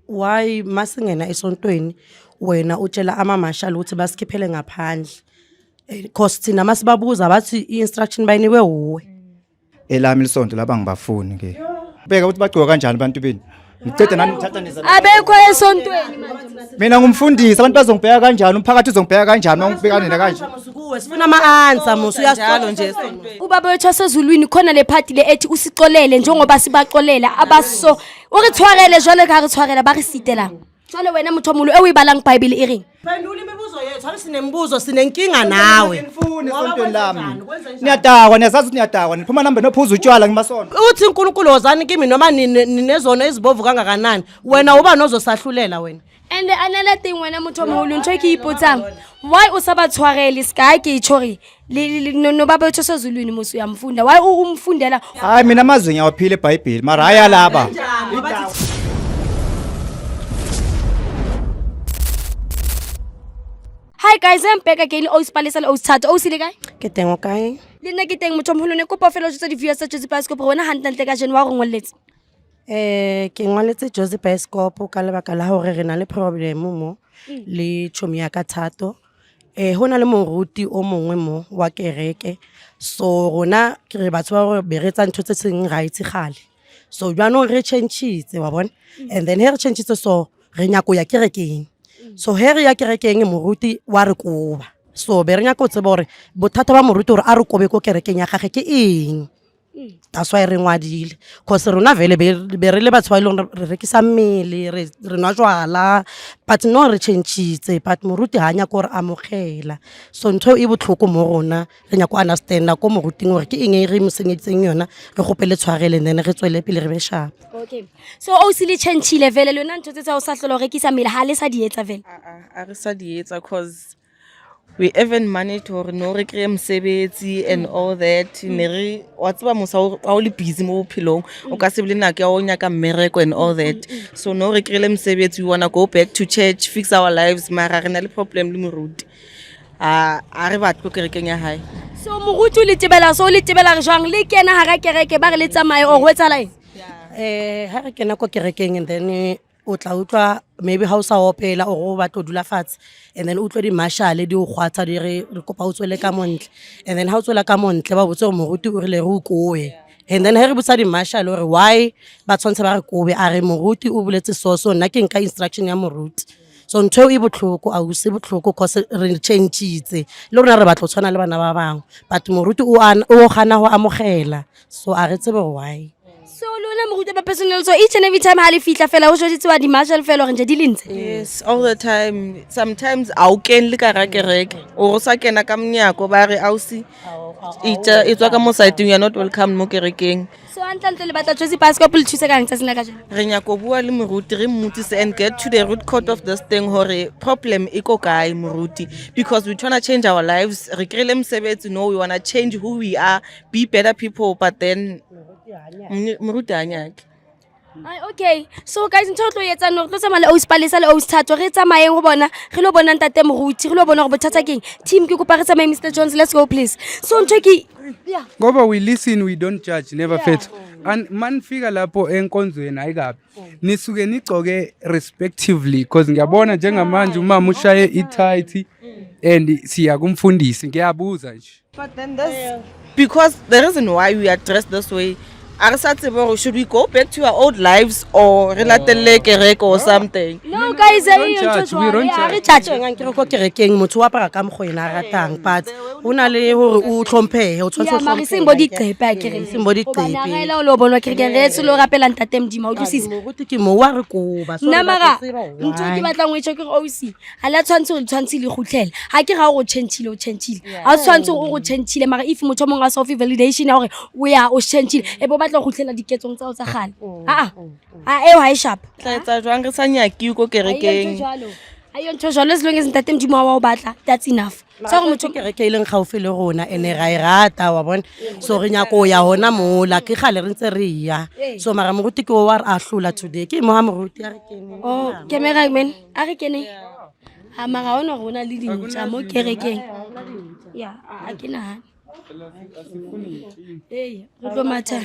why masingena esontweni wena utshela ama-marshal ukuthi basikhiphele ngaphandle because thina masibabuza bathi i-instruction bayiniwe uwe elami lisonto laba ngibafuni ke beka ukuthi bagcoka kanjani abantu beni ngicede nani ngithatha neza abekho esontweni manje mina ngumfundisi abantu bazongibheka kanjani umphakathi uzongibheka kanjani ngibekane kanje kuwe sifuna ama-answer musu njalo nje ubaba wethu wasezulwini khona le party le ethi usicolele njengoba sibacolela abaso uri tshwarele jwale ka re tshwarela ba re sitela jwale wena motho omolo e o ibalang bible e reng phendula imibuzo yethu hayi sinembuzo sinenkinga nawe ngifuni esontweni lami niyatakwa niyazazi ukuthi niyatakwa niphuma nambe nophuza utshwala ngimasonto uthi uNkulunkulu wozani kimi noma ninezona ezibovu kangakanani wena uba nozosahlulela wena and another thing wena motho omolo ntwe ke ipotsang why o sa ba tshwarele ska ke itshori no baba wethu wasezulwini musu uyamfunda why umfundela hayi mina amazwi ngiyawaphila eBhayibheli mara haya laba Hi guys, I'm back again. Palesa o Thato. O sile kae? ke teng o kae Le nna ke teng motho moholo ne kopa fela tsa di-viewers tsa Jozi Bioscope wena hantle ka jeno wa go ngoletse. ke ngwaletse Jozi Bioscope ka lebaka la hore re na le problem mo le chomi ya ka Thato hona le moruti o mongwe mo wa kereke so rona ke re batho ba re beretsa ntho tse seng right gale so jwanong re changeitse wa bona and then he re changeitse so re nyako ya kerekeng so here ya kerekeng moruti wa re koba so be re nyaka o tseba hore bothata ba moruti hore a re kobe ko kerekeng ya gage ke eng that's why re ngwadile cause rona vele be re le batho ba ile re rekisa mmele re nwa jwala but no re changeitse but moruti ha nya ko re amogela so ntho e botlhoko mo rona re nya ko understand ko moruting hore ke eng e re mosenyetseng yona re gopele tshwarele then re tswele pele re be sharp Okay. So o sile changeile vele lona ntho tse tsa o sa hlola rekisa mmele ha le sa di etsa vele. a re sa di etsa cause we even managed hore no re kry mosebetsi and all that ne re wa tseba mosa o le busy mo bophelong o ka se bile nako ya o nyaka mmereko and all that so no re kry mosebetsi we wanna go back to church fix our lives mara re na le problem le moruti a re batho ko kerekeng ya hae So moruti le tebela so le tebela re jwang le kena ha ra kereke ba re le tsamaye o hwetsa la eng. ha re kena ko kerekeng and then o tla utlwa maybe ha o sa opela o go batla dula fatshe and then utlwe di marshal di o gwatsa di re kopa o tswele ka montle and then ha o tswela ka montle ba botse moruti o re le re o koe and then ha re botsa di marshal hore why ba tshwantse ba re kobe a re moruti o boletse so nna ke nka instruction ya moruti so ntho e botlhoko a o se botlhoko cause re changeitse le rona re batla o tshwana le bana ba bangwe but moruti o gana ho amogela so a re tsebe why So lona moruti ba personal so each and every time ha le fitla fela o joditse wa di marshal fela hore nje di lentse. yes all the time sometimes a o ken le ka ra kereke o go sa kena ka mnyako ba re ausi itswa ka mo side you are not welcome mo kerekeng So antle le batla Jozi Bioscope le thuse ka ntse sena ka jeno. re nyako bua le moruti re mmutise and get to the root cause of this thing hore problem e ko kae moruti because we trying to change our lives re kry le mosebetsi no we want to change who we are be better people but then moruti a nyake Okay. So guys ntho tlo yetsa no tlo tsamaya le Palesa le Thato re tsamaye go bona re lo bona ntate moruti re lo bona go bothata keng team ke kopa re tsamaye Mr Jones let's go please so ntho ke yeah ngoba we listen we don't judge never fethu and manifika lapho enkonzweni ayikabi nisuke nigcoke respectively because ngiyabona njengamanje umama ushaye itight and siya kumfundisi ngiyabuza nje but then that's because the reason why we are dressed this way should we go back to our old lives or relatelle kereke or something No guys we don't re judge. chache nga nkere ko kerekeng motho wa para ka mgoena a ratang but una le hore o tlhomphe o tshwantse ya mari simbo di qepa kere simbo di Hobane qepe. ga ela o lo bonwa kereke re se lo rapela ntate modimo o tlosisa moruti ke mo wa re koba so nna re mara batla tseba ntho ke why. batlang o e tsheke OC ha la tshwantse le gutlela ha ke ga o changeile ha o tshwantse o go changeile mara if motho mongwe a self validation ya hore o ya o changeile e bo batla go gutlela diketsong tsa o tsa gale eo ha e sharp tla etsa jwang re sa nyaki ko kerekeng ayo ntho jalo as long as ntate modimo wa o batla that's enough sa go motho kereke ile ngaufe le rona ene ra e rata wa bona so re nyako ya hona mola ke gale re ntse re ya so mara moruti ke wa re a hlola today ke mo ha moruti a re kene oh camera man a re kene ha mara ona rona le dintja mo kerekeng ya a ke nahana re tlo matha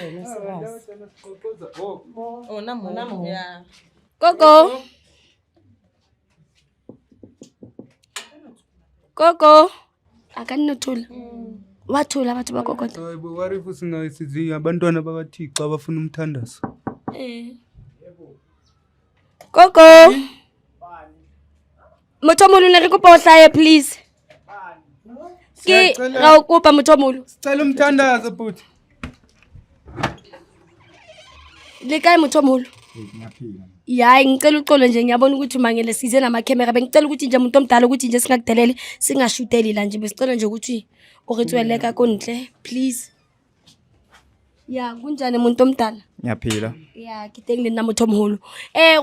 ona mo ya Gogo Gogo. Akaninothula. Wathula bathu bakokota. Hayibo warifu singayisizi abantwana bakaThixo abafuna umthandazo. Gogo. Mothomolo ne re kopa o hlaye please. Ke ra o kopa Mothomolo. Sicela umthandazo bhuti. Le kae Mothomolo? Ya ngicela uxolo nje ngiyabona ukuthi mangele size nama camera bengicela ukuthi nje umuntu omdala ukuthi nje singakudeleli singashuteli la nje besicela nje ukuthi uretsweleka kontle please. Ya kunjani umuntu omdala? Ngiyaphila. Ya kiteng le nna Mothomolo.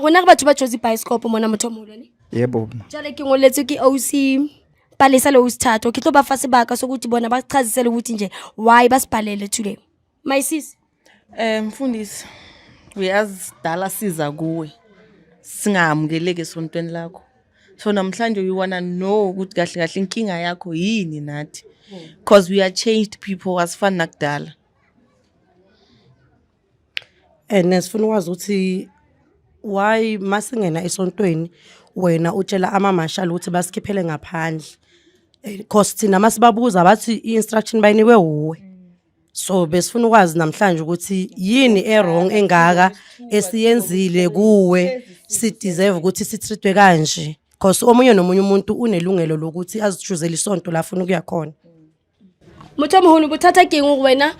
Rona re batho ba Jozi Bioscope mona Mothomolo ne? Yebo. Jale ke ngoletse ke OC Palesa lo usithatho ke tlo ba fa sebaka sokuthi bona ba chazisele ukuthi nje why basibhalele today. My sis. Mfundisi. Uyazi dala siza kuwe. Singamukeleke esontweni lakho. So namhlanje we wanna know ukuthi kahle kahle inkinga yakho yini nathi. Because we are changed people asifana nakudala. Nesifuna ukwazi ukuthi why masingena esontweni wena utshela amamashali ukuthi basikhiphele ngaphandle. Because thina masibabuza bathi i-instruction bayiniwe uwe. So besifuna ukwazi namhlanje ukuthi yini wrong engaka esiyenzile kuwe si deserve ukuthi sitreatwe kanje. Because omunye nomunye umuntu unelungelo lokuthi azichuzele isonto la afuna ukuya khona. Mothomolo bothatha ke ngo wena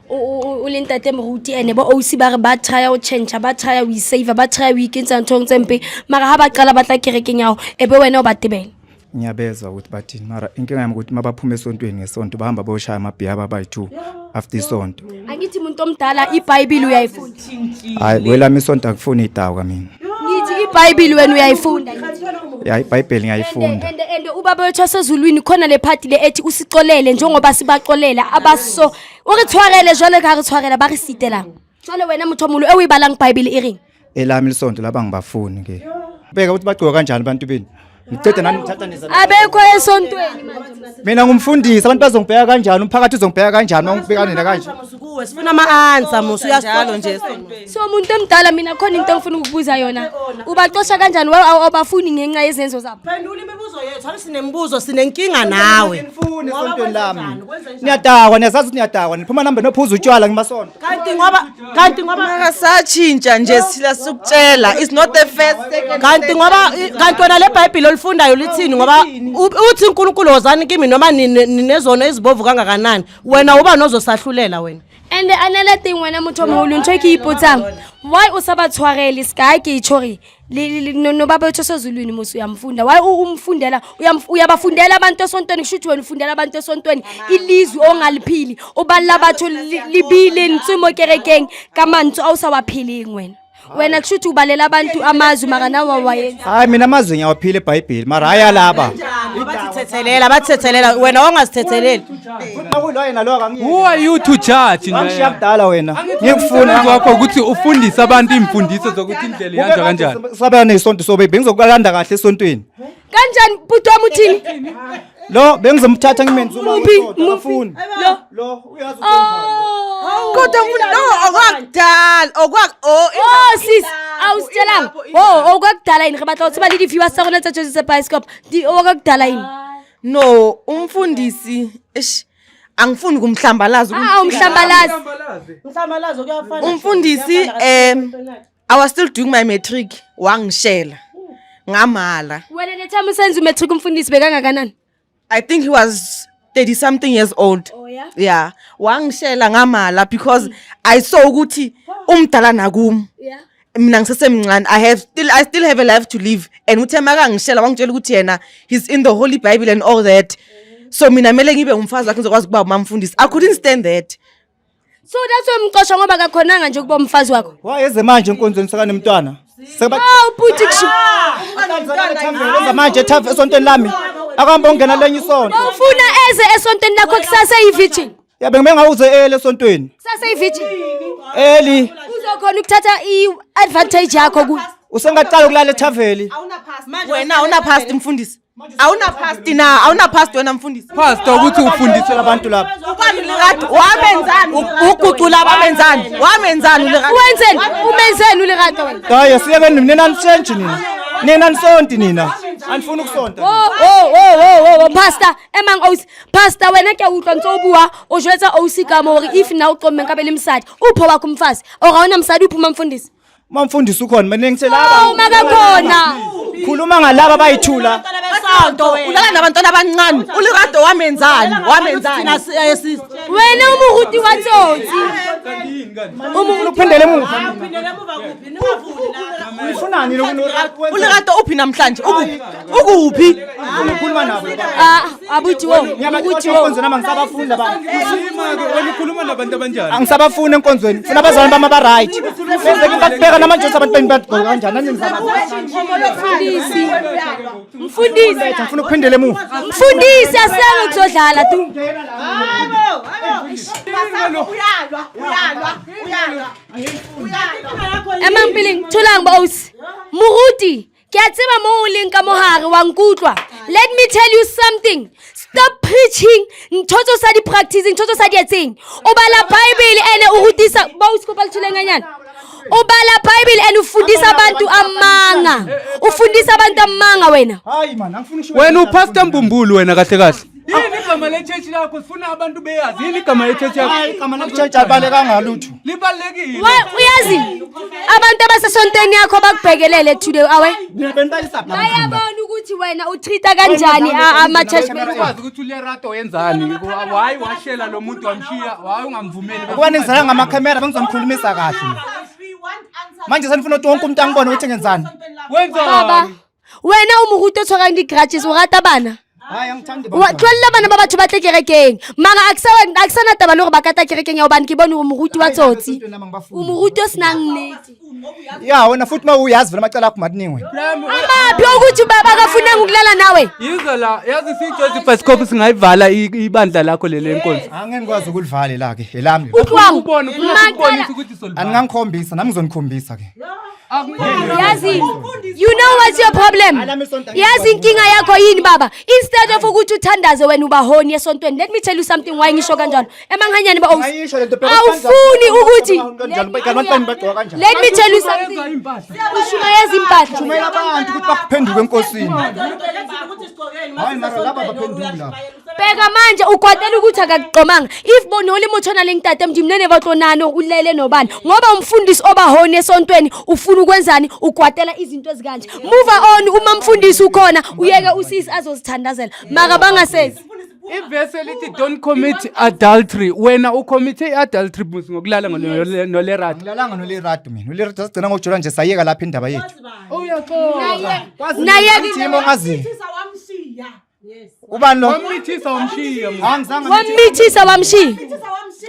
o lentate moruti ene ba OC ba re ba try o change ba try o save ba try weekends ntong tsempe mara ha ba qala ba tla kerekeng yawo ebe wena o ba tebela. Ngiyabezwa ukuthi bathini mara inkinga yami ukuthi mabaphuma esontweni ngesonto bahamba boshaya amabhiya abayi2 after isonto. Angithi umuntu omdala iBhayibheli uyayifunda. Hayi welami isonto akufuni idawu mina. Ngithi iBhayibheli wena uyayifunda. Ya iBhayibheli ngiyayifunda. And ubaba wethu wasezulwini khona le party le ethi usicolele njengoba sibacolela abaso urithwarele jwale ka rithwarela ba re sitela. Jwale wena Mothomolo ewibalang iBhayibheli iring. Elami isonto laba ngibafuni ke. Beka ukuthi bagcoka kanjani abantu beni. Ngicede nani ngithatha nizana. Abekho esontweni manje. Mina ngumfundisi abantu bazongibheka kanjani umphakathi uzongibheka kanjani ongibhekane na kanje. Kuwe sifuna ama-answer musu Uyajalo nje esontweni. So umuntu omdala mina khona into engifuna ukubuza yona. Ubaqosha kanjani awabafuni ngenxa yezenzo zabo? Phendula imibuzo yethu hayi sinembuzo sinenkinga nawe. Ngifuni esontweni lami. Niyadakwa niyazazi ukuthi niyadakwa niphuma nambe nophuza utshwala ngimasonto. Kanti ngoba Akasatshintsha nje sila sukutshela it's not the first second. kanti wena le Bible olifundayo lithini ngoba uthi uNkulunkulu wozani kimi noma ninezono ezibovu kangakanani wena uba nozosahlulela wena. And another thing wena Mothomolo ntwe ke ipotsang why o sa batshwarele ska ke itshori no baba wethu sezulwini musu uyamfunda why umfundela uyabafundela abantu esontweni kushuthi wena ufundela abantu esontweni ilizwi ongaliphili obalala batho libile ntsumo kerekeng kamantsu awusawaphili wena kushuthi ubalela abantu amazwi mara nawa wayenza. Hayi mina amazwi ngiyawaphila eBhayibheli mara haya laba. Bathethelela wena ongazithetheleli. Who are you to judge? Ngiyakudala wena. Ngikufuna kwakho ukuthi ufundise abantu imfundiso zokuthi indlela iyanjwa kanjani. Sabana nesonto sobe bengizokulanda kahle esontweni. Kanjani bhuti wamuthini? Lo bengizomthatha ngimenze umuntu afuni. Lo uyazi Kodwa okwakudala sis awusitshelanga okwakudala yini re batla o tseba le di-viewers tsa rona tsa Jozi Bioscope okwakudala yini? No umfundisi angifuni kumhlambalaza Mhlambalazo kuyafana. umfundisi I was still doing my matric wangishela ngamala. Wena le time usenza umatric umfundisi bekangakanani? I think he was 30 something years old. Oh yeah? Yeah, wangishela ngamala because I saw ukuthi umdala nakumi. Yeah. Mina ngisesemncane I still have a life to live and uthe makangishela wangitshela ukuthi yena he's in the Holy Bible and all that. So mina mele ngibe umfazi wakhe ngizokwazi ukuba umamfundisi. I couldn't stand that. So that's why umqosha ngoba akakhonanga nje kuba umfazi wakho. wayeze manje enkonzweni sakane mntwana. Bhuti kusho. Enza manje esontweni lami. Akahamba ongena lenye isonto. Ufuna eze esontweni lakho kusasa i-virgin. Yabe ngibengawuze esontweni. Kusasa i-virgin. Eli Uzokhona ukuthatha i-advantage yakho ku. usengaqala ukulala ethaveli. Wena awuna past mfundisi. Awuna past na, awuna past wena mfundisi. Pastor ukuthi ufundise abantu lapha. Ubani lirati wamenzani? Uguqula abamenzani? Wamenzani lirati? Wenzeni? Umenzeni ulirati wena? Hayi siyeke nina nsentshi nina. Nina nsonti nina. Andifuna ukusonta. Oh, pastor emang ausi pastor wena ke a utlwa ntse o bua o jwetsa ausi ka mo hore if na o qomme ka bele msadi upho wakho mfazi o ga ona msadi uphuma mfundisi Mamfundisi ukhona mina ngithe oh laba. makakhona Khuluma ngalaba bayithula. Besonto ulala nabantwana abancane. Ulirato wamenzani? wena umuruti wa tsotsi Ufuna ukuphindela emuva. Ufunani Ulirato uphi namhlanje? Ukuphi? ukhuluma nabo. abuthi wo Ukuthi enkonzweni ama ngisabafunda ba. Wena ukhuluma nabantu abanjani? Angisabafuna enkonzweni. Ufuna abazalwane bami aba right. Bese ngibabheka namanje abantu bagqoka kanjani mfundisi Ngifuna ukuphindela emuva. mfundisi asele kuzodlala tu emang piling thulang ba ausi moruti ke a tseba mo o leng ka mohare wa nkutlwa let me tell you something stop preaching ntotso sa di practicing ntotso sa di etseng o bala bible ene o rutisa ba o skopa lethulenganyana o bala bible ene ufundisa abantu amanga ufundisa abantu amanga wena Hayi man angifuni usho. Wena upastor Mbumbulu wena kahle kahle. Yini igama le-church lakho sifuna abantu beyazi. Yini igama le-church yakho? Hayi igama le-church abaleka ngalutho. Libalekile. uyazi abantu abasesontweni yakho bakubhekelele today awe Nibentalisa lapha. bayabona ukuthi wena utreata kanjani ama-church Ukwazi ukuthi ulerato wenzani? Why washela lo muntu wamshiya? Why ungamvumeli? Kuba ningizala ngamakhamera bengizomkhulumisa kahle. Manje sanifuna ukuthi wonke umuntu angibone ukuthi ngenzani. baba wena umuruti o tshwarang di-grudges o rata bana Hayi angithandi tlolela bana ba batho ba tle kerekeng mara a ke sana taba le gore ba kata kerekeng ya obane ke bone o moruti wa tsotsi o moruti o senang nnete Ya wena futhi ma uyazi vele amacala akho maningi. amaphi ukuthi bakafunanga ukulala nawe Yiza la, yazi si-Joseph Episcope singayivala ibandla lakho leli enkonzo. Angeke ngikwazi ukulivala la ke elami. utlwang Ubone ufuna Makala. ukubonisa ukuthi solva. Aningangikhombisa nami ngizonikhombisa ke. yazi you know what's your problem yazi inkinga yakho yini baba instead of ukuthi uthandaze wena ubahoni esontweni let me tell you something why ngisho kanjalo emanganyani ba Ayisho lento phela. awufuni ukuthi Abantu bagqoka kanjani? let me tell you something ushuma yazi impahla Kumele abantu ukuthi baphenduke enkosini. Hayi mara laba baphendula. bheka manje ukwatela ukuthi akaqomanga if bonole mothona lengtate mjimnene batlonana ulele nobani ngoba umfundisi obahoni esontweni ufuna ukwenzani ukwatela izinto ezikanje move on uma mfundisi ukhona uyeke usisi azozithandazela maka bangasezi Ivese lithi don't commit adultery. Wena ucommit adultery ngokulala nolerata. Ngilalanga noLerato mina. uLerato sigcina ngokujola nje sayeka lapha indaba yethu. naye Thimo ongazi. Ubani lo? Wamithisa wamshiya. Angizange wamithisa wamshiya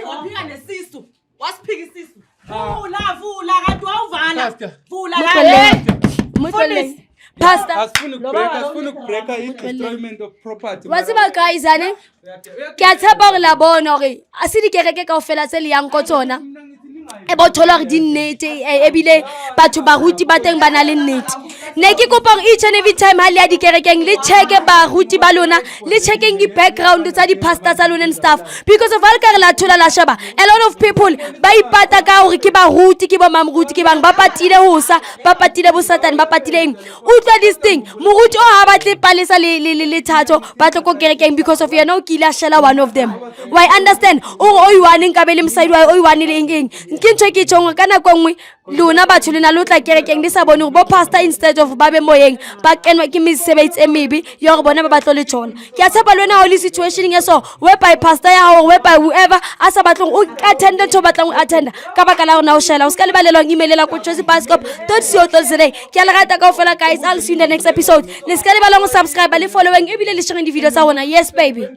Waphika nesisu. Wasiphika isisu. Vula kanti wawuvala. Vula Mutwele. Pastor Asifuna ukubreaka i-destroyment of property. watsiba guys ane ke a tshepa gore la bona gore a se dikereke kaofela tse le yang ko tsona e bo thola gore di nnete ebile batho baruti ba teng ba na le nnete ne ke kopa gore each and every time ha le ya dikerekeng le checke baruti ba lona le checkeng di-background tsa di-pastor tsa lona and stuff because of ha le ka re la thola la sheba a lot of people ba ipata ka gore ke baruti ke bomamruti ke bang ba patile hosa ba patile bosatane ba patile eng utlwa this thing moruti o ha batle palesa le thato ba tlo ko kerekeng because of yena o kile a shela one of them why understand o i-one nkabe le mosadi wa o i-one le eng ke ntho ke tshongo ka nako nngwe lona batho lena lo tla kerekeng le sa bone gore bo pastor instead of ba be moyeng ba kenwa ke mesebetsi e mebe ya gore bona ba batlo le tshona ke a tshepa lona ha o le situationeng e so whereby pastor ya hao whereby whoever a sa batlong o attend ntho batlang o attenda ka baka la rona o shela o ska le balelwang email la ko josepascop.co.za ke a le rata kaofela guys I'll see you in the next episode le ska le balelwang o subscribe le following ebile le share di video tsa rona yes baby